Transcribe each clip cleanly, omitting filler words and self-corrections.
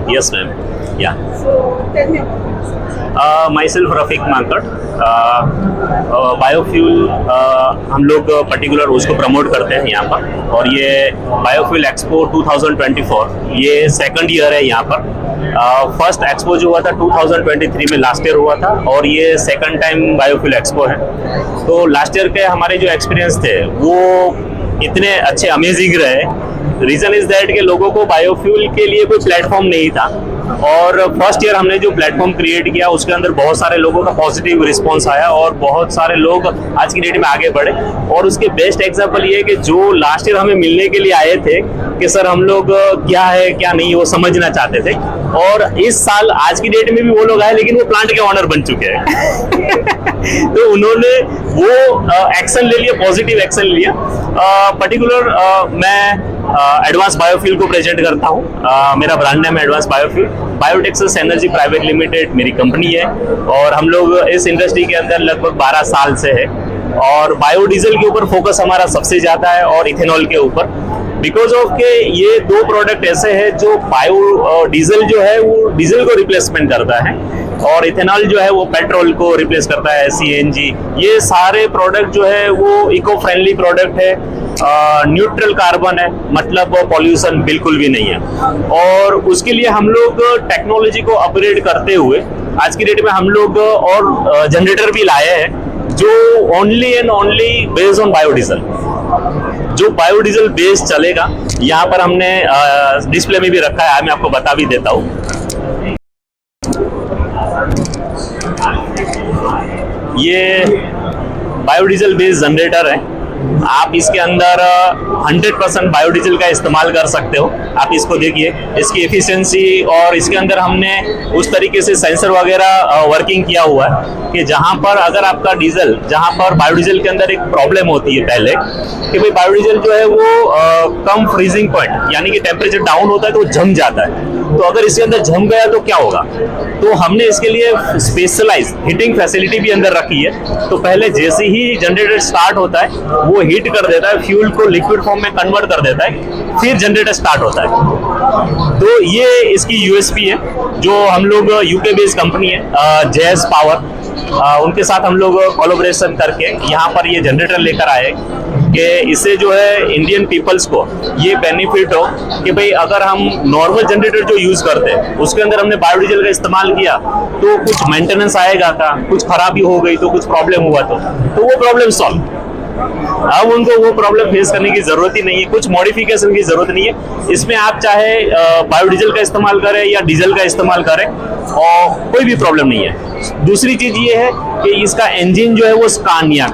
Yes, ma'am. Yeah. So tell me about yourself. Myself Rafiq Mankad. Biofuel हम लोग particular उसको promote करते हैं यहाँ पर, और ये बायोफ्यूल एक्सपो 2024 ये सेकंड ईयर है यहाँ पर। फर्स्ट एक्सपो जो हुआ था 2023 में लास्ट ईयर हुआ था, और ये सेकंड टाइम बायोफ्यूल एक्सपो है। तो लास्ट ईयर के हमारे जो एक्सपीरियंस थे वो इतने अच्छे अमेजिंग रहे। रीज़न इज़ दैट कि लोगों को बायोफ्यूल के लिए कोई प्लेटफॉर्म नहीं था, और फर्स्ट ईयर हमने जो प्लेटफॉर्म क्रिएट किया उसके अंदर बहुत सारे लोगों का पॉजिटिव रिस्पांस आया, और बहुत सारे लोग आज की डेट में आगे बढ़े। और उसके बेस्ट एग्जांपल ये है कि जो लास्ट ईयर हमें मिलने के लिए आए थे कि सर हम लोग क्या है क्या नहीं वो समझना चाहते थे, और इस साल आज की डेट में भी वो लोग आए लेकिन वो प्लांट के ऑनर बन चुके हैं। तो उन्होंने वो एक्शन ले लिया, पॉजिटिव एक्शन लिया। पर्टिकुलर मैं एडवांस बायोफ्यूल को प्रेजेंट करता हूँ। मेरा ब्रांड नेम है advance biofuel. Biotexus energy private limited मेरी कंपनी है, और हम लोग इस इंडस्ट्री के अंदर लगभग 12 साल से है। और बायोडीजल के ऊपर फोकस हमारा सबसे ज़्यादा है, और इथेनॉल के ऊपर, बिकॉज ऑफ के ये दो प्रोडक्ट ऐसे हैं जो बायो डीजल जो है वो डीजल को रिप्लेसमेंट करता है, और इथेनॉल जो है वो पेट्रोल को रिप्लेस करता है, सीएनजी। ये सारे प्रोडक्ट जो है वो इको फ्रेंडली प्रोडक्ट है, न्यूट्रल कार्बन है, मतलब पॉल्यूशन बिल्कुल भी नहीं है। और उसके लिए हम लोग टेक्नोलॉजी को अपग्रेड करते हुए आज की डेट में हम लोग और जनरेटर भी लाए हैं जो only and only based on biodiesel, जो बायोडीजल बेस्ड चलेगा। यहाँ पर हमने डिस्प्ले में भी रखा है, मैं आपको बता भी देता हूँ। ये बायोडीजल बेस्ड जनरेटर है। आप इसके अंदर 100% बायोडीजल का इस्तेमाल कर सकते हो। आप इसको देखिए, इसकी एफिशिएंसी, और इसके अंदर हमने उस तरीके से सेंसर वगैरह वर्किंग किया हुआ है कि जहां पर अगर आपका डीजल, जहां पर बायोडीजल के अंदर एक प्रॉब्लम होती है पहले कि भाई बायोडीजल जो है वो कम फ्रीजिंग पॉइंट यानी कि टेम्परेचर डाउन होता है तो जम जाता है। तो अगर इसके अंदर जम गया तो क्या होगा? तो हमने इसके लिए स्पेशलाइज हीटिंग फैसिलिटी भी अंदर रखी है। तो पहले जैसे ही जनरेटर स्टार्ट होता है वो हीट कर देता है, फ्यूल को लिक्विड फॉर्म में कन्वर्ट कर देता है, फिर जनरेटर स्टार्ट होता है। तो ये इसकी यूएसपी है, जो हम लोग यूके बेस्ड कंपनी है जेएस पावर, उनके साथ हम लोग कोलैबोरेशन करके यहाँ पर ये जनरेटर लेकर आए कि इससे जो है इंडियन पीपल्स को ये बेनिफिट हो कि भाई अगर हम नॉर्मल जनरेटर जो यूज करते हैं उसके अंदर हमने बायोडीजल का इस्तेमाल किया तो कुछ मेंटेनेंस आएगा का, कुछ खराबी हो गई तो, कुछ प्रॉब्लम हुआ तो वो प्रॉब्लम सॉल्व। अब उनको वो प्रॉब्लम फेस करने की जरूरत ही नहीं है, कुछ मॉडिफिकेशन की जरूरत नहीं है। इसमें आप चाहे बायोडीजल का इस्तेमाल करें या डीजल का इस्तेमाल करें और कोई भी प्रॉब्लम नहीं है। दूसरी चीज ये है कि इसका इंजन जो है वो स्कानिया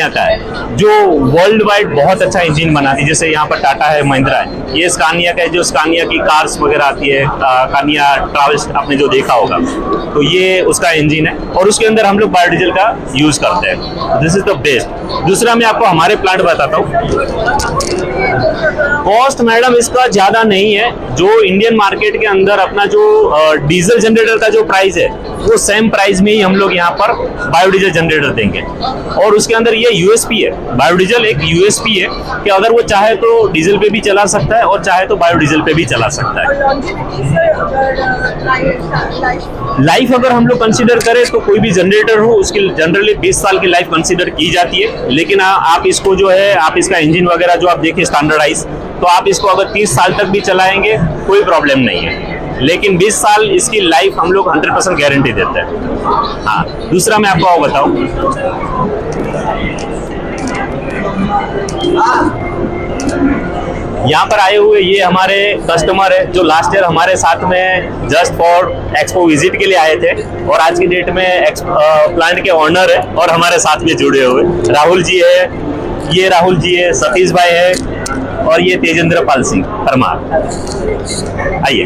का है, जो वर्ल्ड वाइड बहुत अच्छा इंजन बनाती है। जैसे यहाँ पर टाटा है, महिंद्रा है, ये स्कानिया का है, जो स्कानिया की कार्स वगैरह आती है, स्कानिया ट्रैवल्स आपने जो देखा होगा, तो ये उसका इंजन है, और उसके अंदर हम लोग बायोडीजल का यूज करते हैं। This is the best. दूसरा मैं आपको हमारे प्लांट बताता हूँ। कॉस्ट मैडम इसका ज्यादा नहीं है। जो इंडियन मार्केट के अंदर अपना जो डीजल जनरेटर का जो प्राइस है वो सेम प्राइस में ही हम लोग यहाँ पर बायोडीजल जनरेटर देंगे। और उसके अंदर ये यूएसपी है, बायोडीजल एक यूएसपी है कि अगर वो चाहे तो डीजल पे भी चला सकता है और चाहे तो बायोडीजल पे भी चला सकता है। लाइफ अगर हम लोग कंसीडर करें तो कोई भी जनरेटर हो उसकी जनरली 20 साल की लाइफ कंसीडर की जाती है, लेकिन आप इसको जो है आप इसका इंजन वगैरह जो आप देखिए स्टैंडर्डाइज, तो आप इसको अगर 30 साल तक भी चलाएंगे कोई प्रॉब्लम नहीं है, लेकिन 20 साल इसकी लाइफ हम लोग 100% गारंटी देते हैं। हाँ, दूसरा मैं आपको बताऊं, यहाँ पर आए हुए ये हमारे कस्टमर है जो लास्ट ईयर हमारे साथ में जस्ट फॉर एक्सपो विजिट के लिए आए थे, और आज की डेट में प्लांट के ऑनर है और हमारे साथ में जुड़े हुए राहुल जी है, ये राहुल जी है, सतीश भाई है, और ये तेजेंद्र पाल सिंह परमार। आइए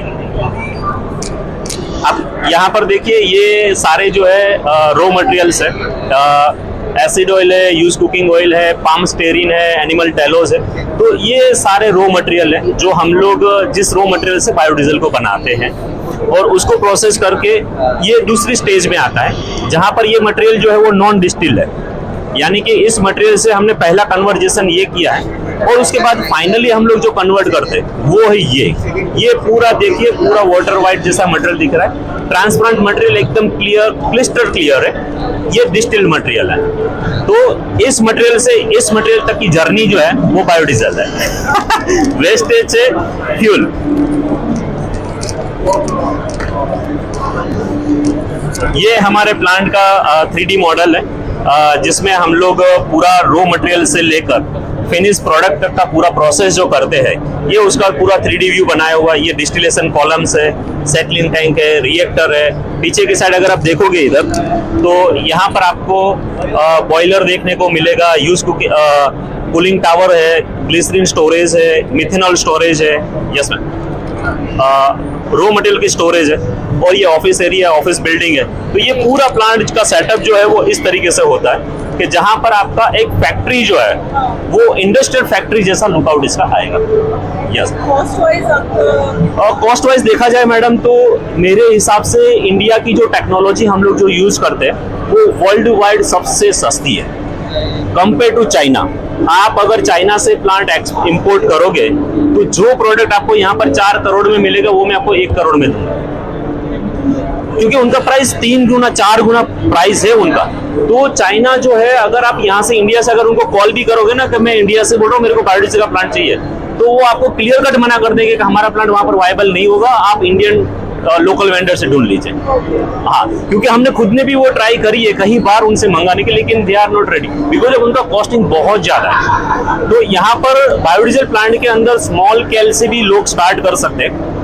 अब यहाँ पर देखिए, ये सारे जो है रॉ मटेरियल्स है। एसिड ऑयल है, यूज कुकिंग ऑयल है, पाम स्टेरिन है, एनिमल टेलोज है। तो ये सारे रॉ मटेरियल है जो हम लोग जिस रॉ मटेरियल से बायोडीजल को बनाते हैं, और उसको प्रोसेस करके ये दूसरी स्टेज में आता है जहाँ पर ये मटेरियल जो है वो नॉन डिस्टिल्ड है। यानी कि इस मटेरियल से हमने पहला कन्वर्जेशन ये किया है और उसके बाद फाइनली हम लोग जो कन्वर्ट करते हैं वो है ये पूरा देखिए, पूरा वाटर वाइट जैसा मटेरियल दिख रहा है, ट्रांसपेरेंट मटेरियल, एकदम क्लियर, क्लिस्टर क्लियर है। ये डिस्टिल्ड मटेरियल है। तो इस मटेरियल से इस मटेरियल तक की जर्नी जो है वो बायोडीजल है। वेस्टेज से फ्यूल। ये हमारे प्लांट का 3D मॉडल है, जिसमें हम लोग पूरा रॉ मटेरियल से लेकर फिनिश प्रोडक्ट तक का पूरा प्रोसेस जो करते हैं, ये उसका पूरा 3D व्यू बनाया हुआ है। ये डिस्टिलेशन कॉलम्स है, सेटलिंग टैंक है, रिएक्टर है। पीछे की साइड अगर आप देखोगे इधर, तो यहाँ पर आपको बॉयलर देखने को मिलेगा, यूज कूलिंग टावर है, ग्लिसरीन स्टोरेज है, मिथेनॉल स्टोरेज है, यस मैम, रॉ मटेरियल की स्टोरेज है, और ये ऑफिस एरिया, ऑफिस बिल्डिंग है। तो ये पूरा प्लांट का सेटअप जो है वो इस तरीके से होता है कि जहां पर आपका एक फैक्ट्री जो है वो इंडस्ट्रियल फैक्ट्री जैसा लुकआउट इसका आएगा। यस। कॉस्ट वाइज देखा जाए मैडम, तो मेरे हिसाब से इंडिया की जो टेक्नोलॉजी हम लोग जो यूज करते हैं वो वर्ल्ड वाइड सबसे सस्ती है कंपेयर टू चाइना। आप अगर चाइना से प्लांट इंपोर्ट करोगे तो जो प्रोडक्ट आपको यहाँ पर 4 करोड़ में मिलेगा वो मैं आपको 1 करोड़ में दूंगा, क्योंकि उनका प्राइस 3 गुना 4 गुना प्राइस है उनका। तो चाइना जो है, अगर आप यहाँ से इंडिया से अगर उनको कॉल भी करोगे ना कि मैं इंडिया से बोल रहा हूँ, मेरे को बायोडीजल का प्लांट चाहिए, तो वो आपको क्लियर कट मना कर देंगे कि हमारा प्लांट वहां पर वायबल नहीं होगा, आप इंडियन लोकल वेंडर से ढूंढ लीजिए। हाँ, क्योंकि हमने खुद ने भी वो ट्राई करी है कई बार उनसे मंगाने की, लेकिन they are not ready because उनका कॉस्टिंग बहुत ज्यादा है। तो यहाँ पर बायोडीजल प्लांट के अंदर स्मॉल स्केल से भी लोग स्टार्ट कर सकते हैं।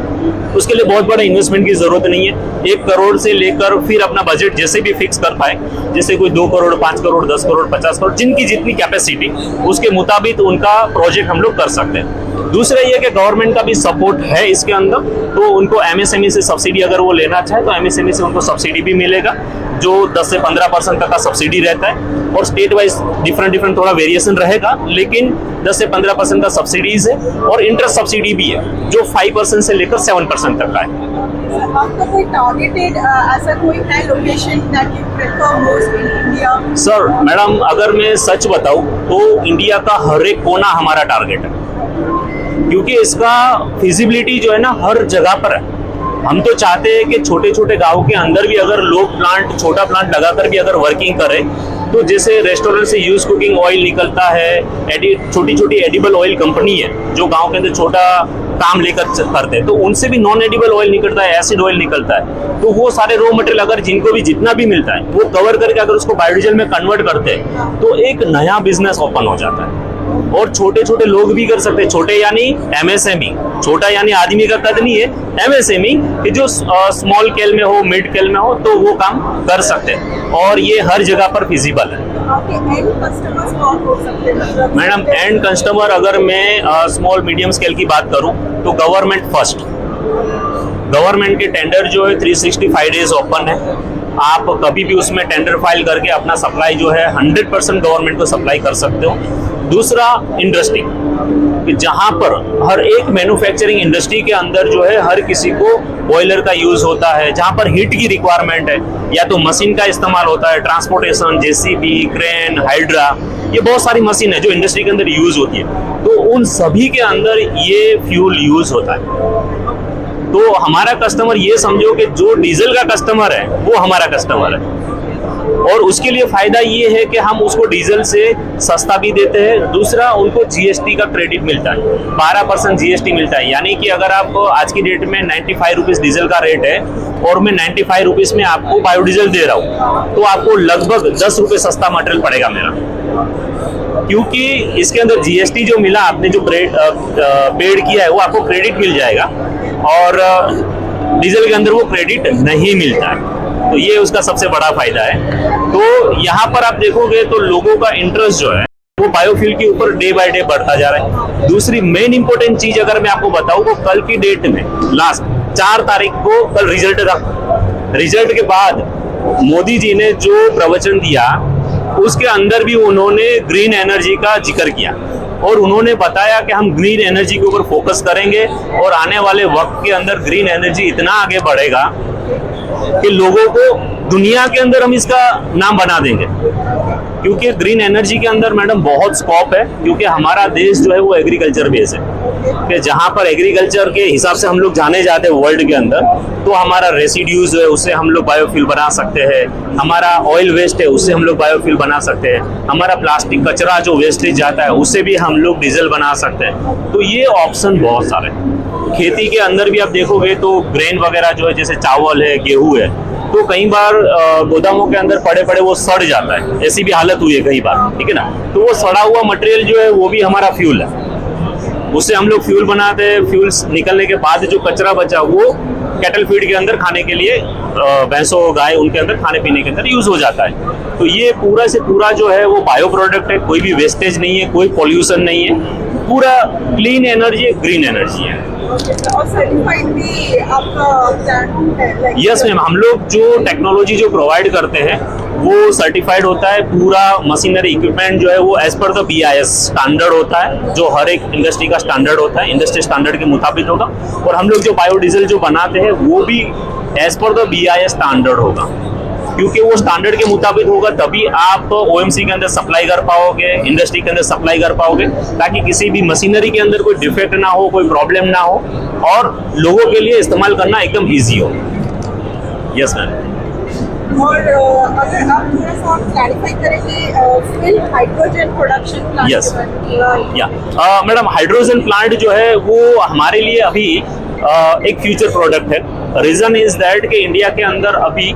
उसके लिए बहुत बड़ा इन्वेस्टमेंट की जरूरत नहीं है। 1 करोड़ से लेकर फिर अपना बजट जैसे भी फिक्स कर पाए, जैसे कोई 2 करोड़, 5 करोड़, 10 करोड़, 50 करोड़, जिनकी जितनी कैपेसिटी, उसके मुताबिक उनका प्रोजेक्ट हम लोग कर सकते हैं। दूसरा ये कि गवर्नमेंट का भी सपोर्ट है इसके अंदर, तो उनको एमएसएमई से सब्सिडी अगर वो लेना चाहे तो एमएसएमई से उनको सब्सिडी भी मिलेगा, जो 10 से 15% तक का सब्सिडी रहता है, और स्टेट वाइज डिफरेंट थोड़ा वेरिएशन रहेगा, लेकिन 10 से 15% का सब्सिडीज है, और इंटरेस्ट सब्सिडी भी है जो 5% से लेकर 7% तक का है। आपका कोई टारगेटेड ऐसा कोई है location that you prefer most in India? Sir madam, अगर मैं सच बताऊं तो इंडिया का हर एक कोना हमारा टारगेट है, क्योंकि इसका फिजिबिलिटी जो है ना हर जगह पर है। हम तो चाहते हैं कि छोटे छोटे गांव के अंदर भी अगर लोग प्लांट, छोटा प्लांट लगाकर भी अगर वर्किंग करें, तो जैसे रेस्टोरेंट से यूज कुकिंग ऑयल निकलता है, छोटी छोटी एडिबल ऑयल कंपनी है जो गांव के अंदर छोटा काम लेकर करते हैं, तो उनसे भी नॉन एडिबल ऑयल निकलता है, एसिड ऑयल निकलता है। तो वो सारे रॉ मटेरियल अगर जिनको भी जितना भी मिलता है वो कवर करके अगर उसको बायोडीजल में कन्वर्ट करते हैं, तो एक नया बिजनेस ओपन हो जाता है। और छोटे छोटे लोग भी कर सकते हैं, छोटे यानी एमएसएमई, छोटा यानी आदमी का कद नहीं है, एमएसएमई कि जो स्मॉल स्केल में हो, मिड स्केल में हो, तो वो काम कर सकते हैं, और ये हर जगह पर फिजिबल है। मैडम, एंड कस्टमर अगर मैं स्मॉल मीडियम स्केल की बात करूं तो गवर्नमेंट फर्स्ट, गवर्नमेंट के टेंडर जो है 365 डेज ओपन है। आप कभी भी उसमें टेंडर फाइल करके अपना सप्लाई जो है 100% गवर्नमेंट को सप्लाई कर सकते हो। दूसरा, इंडस्ट्री, जहां पर हर एक मैन्युफैक्चरिंग इंडस्ट्री के अंदर जो है हर किसी को बॉयलर का यूज होता है, जहां पर हीट की रिक्वायरमेंट है, या तो मशीन का इस्तेमाल होता है, ट्रांसपोर्टेशन, जेसीबी, क्रेन, हाइड्रा, ये बहुत सारी मशीन है जो इंडस्ट्री के अंदर यूज होती है। तो उन सभी के अंदर ये फ्यूल यूज होता है। तो हमारा कस्टमर, ये समझो कि जो डीजल का कस्टमर है वो हमारा कस्टमर है, और उसके लिए फायदा ये है कि हम उसको डीजल से सस्ता भी देते हैं। दूसरा, उनको जीएसटी का क्रेडिट मिलता है, 12% जीएसटी मिलता है। यानी कि अगर आप आज की डेट में 95 रुपीज डीजल का रेट है और मैं 95 रुपीज में आपको बायोडीजल दे रहा हूँ, तो आपको लगभग 10 रुपये सस्ता मटेरियल पड़ेगा मेरा, क्योंकि इसके अंदर जीएसटी जो मिला, आपने जो पेड किया है वो आपको क्रेडिट मिल जाएगा, और डीजल के अंदर वो क्रेडिट नहीं मिलता है। तो ये उसका सबसे बड़ा फायदा है। तो यहाँ पर आप देखोगे तो लोगों का इंटरेस्ट जो है वो बायोफ्यूल के ऊपर डे बाय डे बढ़ता जा रहा है। दूसरी मेन इंपॉर्टेंट चीज अगर मैं आपको बताऊं, वो कल की डेट में लास्ट 4 तारीख को कल रिजल्ट था। रिजल्ट के बाद मोदी जी ने जो प्रवचन दिया उसके अंदर भी उन्होंने ग्रीन एनर्जी का जिक्र किया, और उन्होंने बताया कि हम ग्रीन एनर्जी के ऊपर फोकस करेंगे, और आने वाले वक्त के अंदर ग्रीन एनर्जी इतना आगे बढ़ेगा कि लोगों को दुनिया के अंदर हम इसका नाम बना देंगे। क्योंकि ग्रीन एनर्जी के अंदर मैडम बहुत स्कोप है, क्योंकि हमारा देश जो है वो एग्रीकल्चर बेस है, कि जहाँ पर एग्रीकल्चर के हिसाब से हम लोग जाने जाते हैं वर्ल्ड के अंदर, तो हमारा रेसिड्यूज है उससे हम लोग बायोफ्यूल बना सकते हैं, हमारा ऑयल वेस्ट है उससे हम लोग बायोफ्यूल बना सकते हैं, हमारा प्लास्टिक कचरा जो वेस्टेज जाता है उससे भी हम लोग डीजल बना सकते हैं। तो ये ऑप्शन बहुत सारे हैं। खेती के अंदर भी आप देखोगे तो ग्रेन वगैरह जो है, जैसे चावल है, गेहूं है, तो कई बार गोदामों के अंदर पड़े पड़े वो सड़ जाता है, ऐसी भी हालत हुई है कई बार, ठीक है ना। तो वो सड़ा हुआ मटेरियल जो है वो भी हमारा फ्यूल है, उससे हम लोग फ्यूल बनाते हैं। फ्यूल निकलने के बाद जो कचरा बचा वो कैटल फीड के अंदर खाने के लिए, भैंसों गाय उनके अंदर खाने पीने के अंदर यूज हो जाता है। तो ये पूरा से पूरा जो है वो बायो प्रोडक्ट है, कोई भी वेस्टेज नहीं है, कोई पॉल्यूशन नहीं है, पूरा क्लीन एनर्जी है, ग्रीन एनर्जी है। और सर्टिफाइड भी आपका प्लांट है? यस मैम, हम लोग जो टेक्नोलॉजी जो प्रोवाइड करते हैं वो सर्टिफाइड होता है। पूरा मशीनरी इक्विपमेंट जो है वो as per the BIS standard होता है, जो हर एक इंडस्ट्री का स्टैंडर्ड होता है, इंडस्ट्री स्टैंडर्ड के मुताबिक होगा। और हम लोग जो बायोडीजल जो बनाते हैं वो भी as per the BIS standard होगा, क्योंकि वो स्टैंडर्ड के मुताबिक होगा तभी आप OMC के अंदर सप्लाई कर पाओगे, इंडस्ट्री के अंदर सप्लाई कर पाओगे, ताकि किसी भी मशीनरी के अंदर कोई डिफेक्ट ना हो, कोई प्रॉब्लम ना हो और लोगों के लिए इस्तेमाल करना एकदम ईजी हो। Yes ma'am. और अगर आप थोड़ा सा क्लैरिफाई करेंगे fill hydrogen production plant? Yes या मैडम, हाइड्रोजन प्लांट जो है वो हमारे लिए अभी एक फ्यूचर प्रोडक्ट है। रीजन इज दैट कि इंडिया के अंदर अभी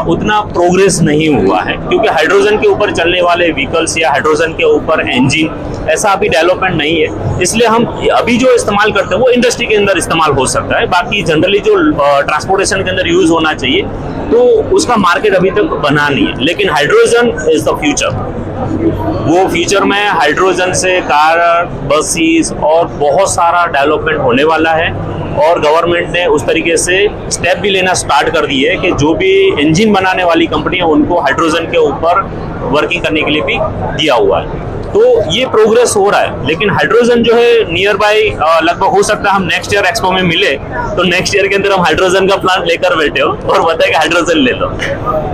उतना प्रोग्रेस नहीं हुआ है, क्योंकि हाइड्रोजन के ऊपर चलने वाले व्हीकल्स या हाइड्रोजन के ऊपर इंजन ऐसा अभी डेवलपमेंट नहीं है। इसलिए हम अभी जो इस्तेमाल करते हैं वो इंडस्ट्री के अंदर इस्तेमाल हो सकता है, बाकी जनरली जो ट्रांसपोर्टेशन के अंदर यूज होना चाहिए तो उसका मार्केट अभी तक बना नहीं है। लेकिन हाइड्रोजन इज द फ्यूचर। वो फ्यूचर में हाइड्रोजन से कार, बसेस और बहुत सारा डेवलपमेंट होने वाला है। और गवर्नमेंट ने उस तरीके से स्टेप भी लेना स्टार्ट कर दिए है कि जो भी इंजन बनाने वाली कंपनी है उनको हाइड्रोजन के ऊपर वर्किंग करने के लिए भी दिया हुआ है। तो ये प्रोग्रेस हो रहा है। लेकिन हाइड्रोजन जो है नियर बाय लगभग हो सकता है हम नेक्स्ट ईयर एक्सपो में मिले तो नेक्स्ट ईयर के अंदर हम हाइड्रोजन का प्लांट लेकर बैठे हो और बताए कि हाइड्रोजन ले लो।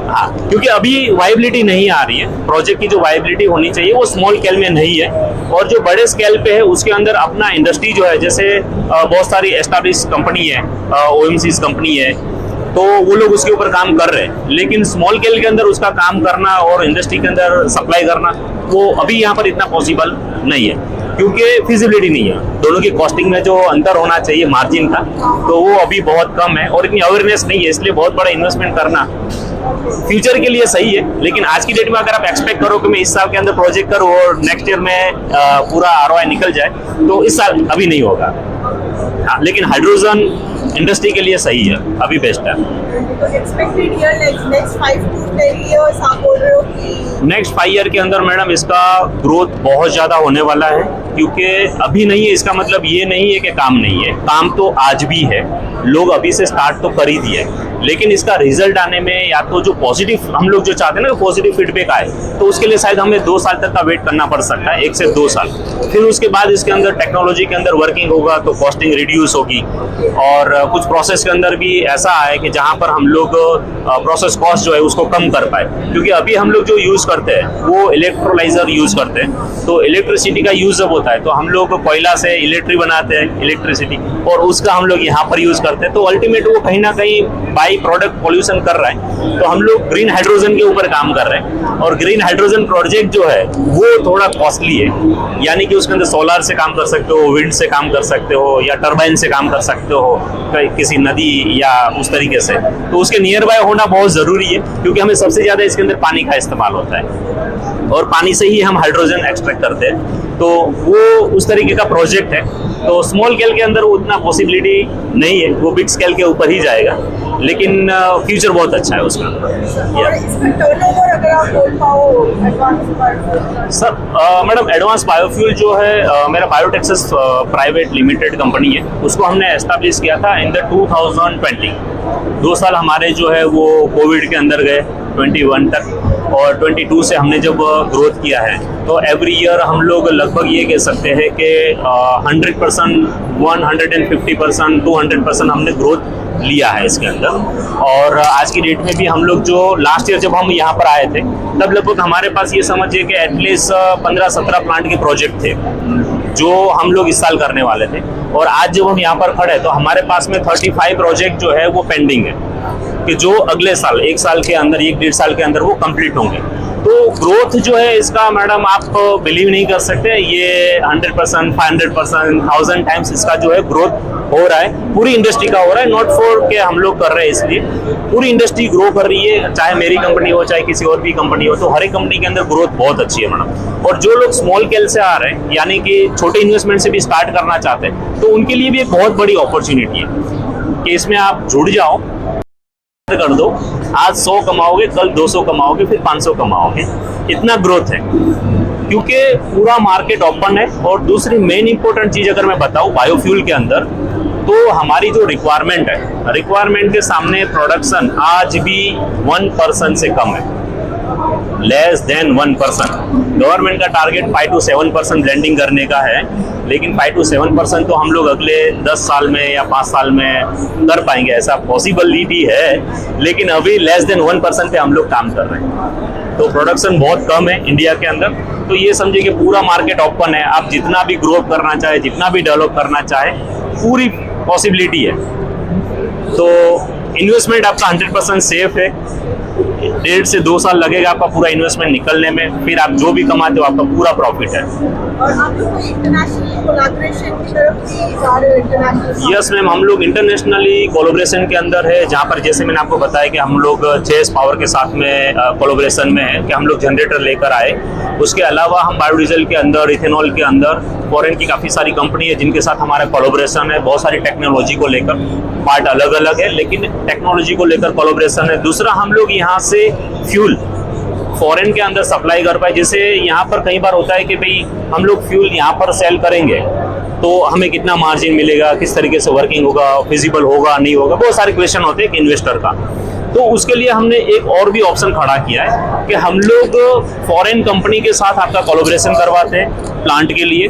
हाँ, क्योंकि अभी वाइबिलिटी नहीं आ रही है। प्रोजेक्ट की जो वाइबिलिटी होनी चाहिए वो स्मॉल स्केल में नहीं है, और जो बड़े स्केल पे है उसके अंदर अपना इंडस्ट्री जो है, जैसे बहुत सारी एस्टैब्लिश कंपनी है, OMCs कंपनी है, तो वो लोग उसके ऊपर काम कर रहे हैं। लेकिन स्मॉल स्केल के अंदर उसका काम करना और इंडस्ट्री के अंदर सप्लाई करना वो अभी यहाँ पर इतना पॉसिबल नहीं है, क्योंकि फिजिबिलिटी नहीं है। दोनों की कॉस्टिंग में जो अंतर होना चाहिए मार्जिन का, तो वो अभी बहुत कम है और इतनी अवेयरनेस नहीं है। इसलिए बहुत बड़ा इन्वेस्टमेंट करना फ्यूचर के लिए सही है, लेकिन आज की डेट में अगर आप एक्सपेक्ट करो कि मैं इस साल के अंदर प्रोजेक्ट करूँ और नेक्स्ट ईयर में पूरा ROI निकल जाए, तो इस साल अभी नहीं होगा। हाँ, लेकिन हाइड्रोजन इंडस्ट्री के लिए सही है, अभी बेस्ट है। तो expected year next 5 to 10 years आप बोल रहे हो कि नेक्स्ट 5 ईयर के अंदर मैडम इसका ग्रोथ बहुत ज़्यादा होने वाला है, क्योंकि अभी नहीं है इसका मतलब ये नहीं है कि काम नहीं है। काम तो आज भी है, लोग अभी से स्टार्ट तो कर ही दिए, लेकिन इसका रिजल्ट आने में या तो जो पॉजिटिव हम लोग जो चाहते हैं ना, पॉजिटिव फीडबैक आए, तो उसके लिए शायद हमें 2 साल तक का वेट करना पड़ सकता है, 1 से 2 साल। फिर उसके बाद इसके अंदर टेक्नोलॉजी के अंदर वर्किंग होगा तो कॉस्टिंग रिड्यूस होगी, और कुछ प्रोसेस के अंदर भी ऐसा है कि जहाँ पर हम लोग प्रोसेस कॉस्ट जो है उसको कम कर पाए। क्योंकि अभी हम लोग जो यूज़ करते हैं वो इलेक्ट्रोलाइजर यूज़ करते हैं, तो इलेक्ट्रिसिटी का यूज़ जब होता है तो हम लोग कोयला से इलेक्ट्रिक बनाते हैं, इलेक्ट्रिसिटी, और उसका हम लोग यहाँ पर यूज़ करते हैं। तो अल्टीमेट वो कहीं ना कहीं बाई प्रोडक्ट पॉल्यूशन कर रहा है। तो हम लोग ग्रीन हाइड्रोजन के ऊपर काम कर रहे हैं, और ग्रीन हाइड्रोजन प्रोजेक्ट जो है वो थोड़ा कॉस्टली है, यानी कि उसके अंदर सोलर से काम कर सकते हो, विंड से काम कर सकते हो, या टरबाइन से काम कर सकते हो किसी नदी या उस तरीके से। तो उसके नियर बाय होना बहुत ज़रूरी है, क्योंकि हमें सबसे ज़्यादा इसके अंदर पानी का इस्तेमाल होता है और पानी से ही हम हाइड्रोजन एक्सट्रैक्ट करते हैं। तो वो उस तरीके का प्रोजेक्ट है। तो स्मॉल स्केल के अंदर उतना पॉसिबिलिटी नहीं है, वो बिग स्केल के ऊपर ही जाएगा, लेकिन फ्यूचर बहुत अच्छा है उसका। और इसका टर्नओवर अगर आप बोल पाओ advance biofuel? Sir madam, advance biofuel जो है मेरा बायोटेक्सस प्राइवेट लिमिटेड कंपनी है, उसको हमने एस्टैब्लिश किया था इन द 2020। 2 साल हमारे जो है वो कोविड के अंदर गए, 21 तक, और 22 से हमने जब ग्रोथ किया है तो एवरी ईयर हम लोग लगभग ये कह सकते हैं कि 100%, 150%, 200% हमने ग्रोथ लिया है इसके अंदर। और आज की डेट में भी हम लोग जो लास्ट ईयर जब हम यहाँ पर आए थे तब लगभग हमारे पास ये समझिए कि एटलीस्ट 15-17 प्लांट के प्रोजेक्ट थे जो हम लोग इस साल करने वाले थे, और आज जब हम यहाँ पर खड़े हैं तो हमारे पास में 35 प्रोजेक्ट जो है वो पेंडिंग है कि जो अगले साल 1 साल के अंदर, 1-1.5 साल के अंदर वो कंप्लीट होंगे। तो ग्रोथ जो है इसका मैडम आप बिलीव नहीं कर सकते, ये 100%, 500%, 1000 टाइम्स इसका जो है ग्रोथ हो रहा है, पूरी इंडस्ट्री का हो रहा है। नॉट फॉर के हम लोग कर रहे हैं इसलिए, पूरी इंडस्ट्री ग्रो कर रही है, चाहे मेरी कंपनी हो चाहे किसी और भी कंपनी हो, तो हर एक कंपनी के अंदर ग्रोथ बहुत अच्छी है मैडम। और जो लोग स्मॉल स्केल से आ रहे हैं यानी कि छोटे इन्वेस्टमेंट से भी स्टार्ट करना चाहते हैं तो उनके लिए भी एक बहुत बड़ी अपॉर्चुनिटी है कि इसमें आप जुड़ जाओ, कर दो, आज 100 कमाओगे, कल 200 कमाओगे, फिर 500 कमाओगे, इतना ग्रोथ है क्योंकि पूरा मार्केट ओपन है। और दूसरी मेन इंपॉर्टेंट चीज अगर मैं बताऊं बायोफ्यूल के अंदर, तो हमारी जो रिक्वायरमेंट है, रिक्वायरमेंट के सामने प्रोडक्शन आज भी 1% से कम है, लेस देन 1%। गवर्नमेंट का टारगेट 5 to 7% ब्लेंडिंग करने का है, लेकिन 5 to 7% तो हम लोग अगले 10 साल में या 5 साल में कर पाएंगे, ऐसा पॉसिबिलिटी है, लेकिन अभी लेस देन 1% पे हम लोग काम कर रहे हैं। तो प्रोडक्शन बहुत कम है इंडिया के अंदर, तो ये समझिए कि पूरा मार्केट ओपन है, आप जितना भी ग्रो करना चाहे, जितना भी डेवलप करना चाहे, पूरी पॉसिबिलिटी है। तो इन्वेस्टमेंट आपका 100% सेफ है, 1.5 से 2 साल लगेगा आपका पूरा इन्वेस्टमेंट निकलने में, फिर आप जो भी कमाते हो आपका पूरा प्रॉफिट है। और आप लोग कोई इंटरनेशनल कोलैबोरेशन की तरफ भी जा रहे हो? इंटरनेशनल? यस मैम, हम लोग इंटरनेशनली कोलैबोरेशन के अंदर है, जहाँ पर जैसे मैंने आपको बताया कि हम लोग चेस पावर के साथ में कोलैबोरेशन में है कि हम लोग जनरेटर लेकर आए। उसके अलावा हम बायोडीजल के अंदर, इथेनॉल के अंदर फॉरेन की काफ़ी सारी कंपनी है जिनके साथ हमारा कोलैबोरेशन है, बहुत सारी टेक्नोलॉजी को लेकर, पार्ट अलग अलग है लेकिन टेक्नोलॉजी को लेकर कोलैबोरेशन है। दूसरा, हम लोग यहाँ से फ्यूल फॉरेन के अंदर सप्लाई कर पाए, जैसे यहाँ पर कई बार होता है कि भाई हम लोग फ्यूल यहाँ पर सेल करेंगे तो हमें कितना मार्जिन मिलेगा, किस तरीके से वर्किंग होगा, फिजिबल होगा नहीं होगा, बहुत सारे क्वेश्चन होते हैं एक इन्वेस्टर का। तो उसके लिए हमने एक और भी ऑप्शन खड़ा किया है कि हम लोग फॉरेन कंपनी के साथ आपका कोलैबोरेशन करवाते हैं प्लांट के लिए।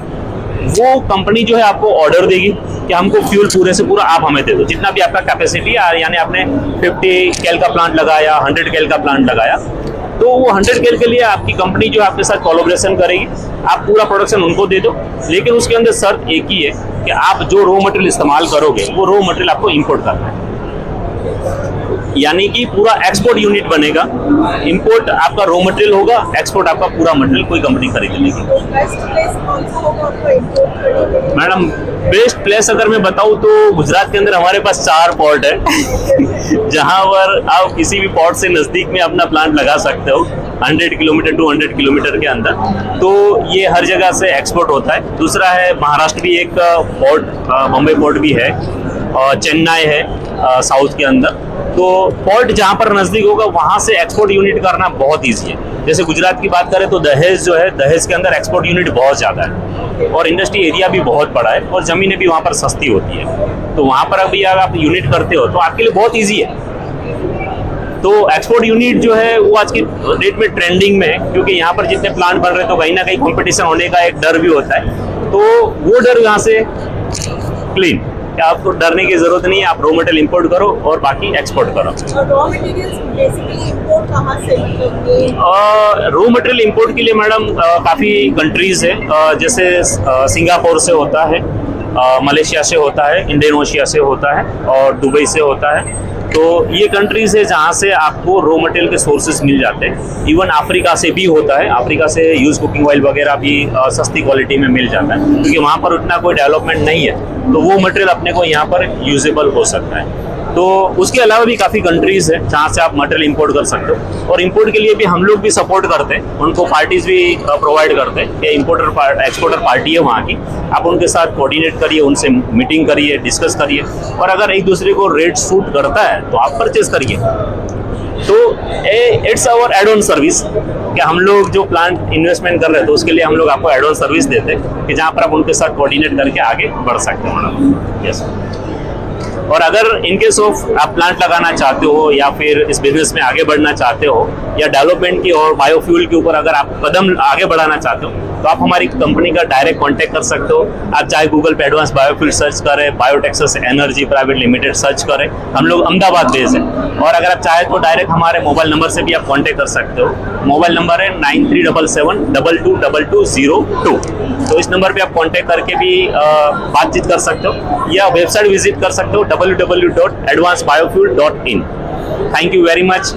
वो कंपनी जो है आपको ऑर्डर देगी कि हमको फ्यूल पूरे से पूरा आप हमें दे दो, जितना भी आपका कैपेसिटी है, यानी आपने 50 कैल का प्लांट लगाया, 100 कैल का प्लांट लगाया, तो वो 100 कैल के लिए आपकी कंपनी जो है आपके साथ कोलैबोरेशन करेगी, आप पूरा प्रोडक्शन उनको दे दो, लेकिन उसके अंदर शर्त एक ही है कि आप जो रॉ मटेरियल इस्तेमाल करोगे वो रॉ मटेरियल आपको इंपोर्ट करना है, यानी कि पूरा एक्सपोर्ट यूनिट बनेगा। इंपोर्ट आपका रॉ मटेरियल होगा, एक्सपोर्ट आपका पूरा मटेरियल कोई कंपनी खरीद लेगी। मैडम बेस्ट प्लेस अगर मैं बताऊं तो गुजरात के अंदर हमारे पास 4 पोर्ट है जहां पर आप किसी भी पोर्ट से नजदीक में अपना प्लांट लगा सकते हो, 100 किलोमीटर 200 किलोमीटर के अंदर, तो ये हर जगह से एक्सपोर्ट होता है। दूसरा है महाराष्ट्र भी एक पोर्ट, बम्बई पोर्ट भी है, और चेन्नई है साउथ के अंदर। तो पोर्ट जहाँ पर नजदीक होगा वहाँ से एक्सपोर्ट यूनिट करना बहुत ईजी है। जैसे गुजरात की बात करें तो दहेज जो है, दहेज के अंदर एक्सपोर्ट यूनिट बहुत ज़्यादा है और इंडस्ट्री एरिया भी बहुत बड़ा है और ज़मीनें भी वहाँ पर सस्ती होती है, तो वहाँ पर अभी अगर आप यूनिट करते हो तो आपके लिए बहुत ईजी है। तो एक्सपोर्ट यूनिट जो है वो आज की डेट में ट्रेंडिंग में है, क्योंकि यहाँ पर जितने प्लांट बन रहे हैं तो कहीं ना कहीं कंपटीशन होने का एक डर भी होता है, तो वो डर यहाँ से क्लीन, आपको डरने की जरूरत नहीं है, आप रॉ मटेरियल इंपोर्ट करो और बाकी एक्सपोर्ट करो। रॉ मटेरियल्स बेसिकली इंपोर्ट कहाँ से? रॉ मटेरियल इंपोर्ट के लिए मैडम काफ़ी कंट्रीज है, जैसे सिंगापुर से होता है, मलेशिया से होता है, इंडोनेशिया से होता है और दुबई से होता है। तो ये कंट्रीज है जहाँ से आपको रॉ मटेरियल के सोर्सेज मिल जाते हैं। इवन अफ्रीका से भी होता है, अफ्रीका से यूज कुकिंग ऑयल वगैरह भी सस्ती क्वालिटी में मिल जाता है, क्योंकि वहाँ पर उतना कोई डेवलपमेंट नहीं है, तो वो मटेरियल अपने को यहाँ पर यूजेबल हो सकता है। तो उसके अलावा भी काफ़ी कंट्रीज़ है जहाँ से आप मटेरियल इंपोर्ट कर सकते हो, और इंपोर्ट के लिए भी हम लोग भी सपोर्ट करते हैं, उनको पार्टीज भी प्रोवाइड करते हैं कि इंपोर्टर एक्सपोर्टर पार्टी है वहाँ की, आप उनके साथ कोऑर्डिनेट करिए, उनसे मीटिंग करिए, डिस्कस करिए, और अगर एक दूसरे को रेट सूट करता है तो आप परचेज करिए। तो it's our add on service कि हम लोग जो प्लांट इन्वेस्टमेंट कर रहे हैं तो उसके लिए हम लोग आपको एड ऑन सर्विस देते हैं कि जहाँ पर आप उनके साथ कोऑर्डिनेट करके आगे बढ़ सकते हैं मैडम। यस। और अगर इनकेस ऑफ आप प्लांट लगाना चाहते हो या फिर इस बिजनेस में आगे बढ़ना चाहते हो या डेवलपमेंट की और बायोफ्यूल के ऊपर अगर आप कदम आगे बढ़ाना चाहते हो तो आप हमारी कंपनी का डायरेक्ट कांटेक्ट कर सकते हो। आप चाहे गूगल पे एडवांस बायोफ्यूल सर्च करें, बायोटेक्सास एनर्जी प्राइवेट लिमिटेड सर्च करें, हम लोग अहमदाबाद बेस्ड हैं। और अगर आप चाहे तो डायरेक्ट हमारे मोबाइल नंबर से भी आप कांटेक्ट कर सकते हो। मोबाइल नंबर है 9377222202। तो इस नंबर पे आप कांटेक्ट करके भी बातचीत कर सकते हो या वेबसाइट विजिट कर सकते हो www.advancedbiofuel.in। Thank you very much.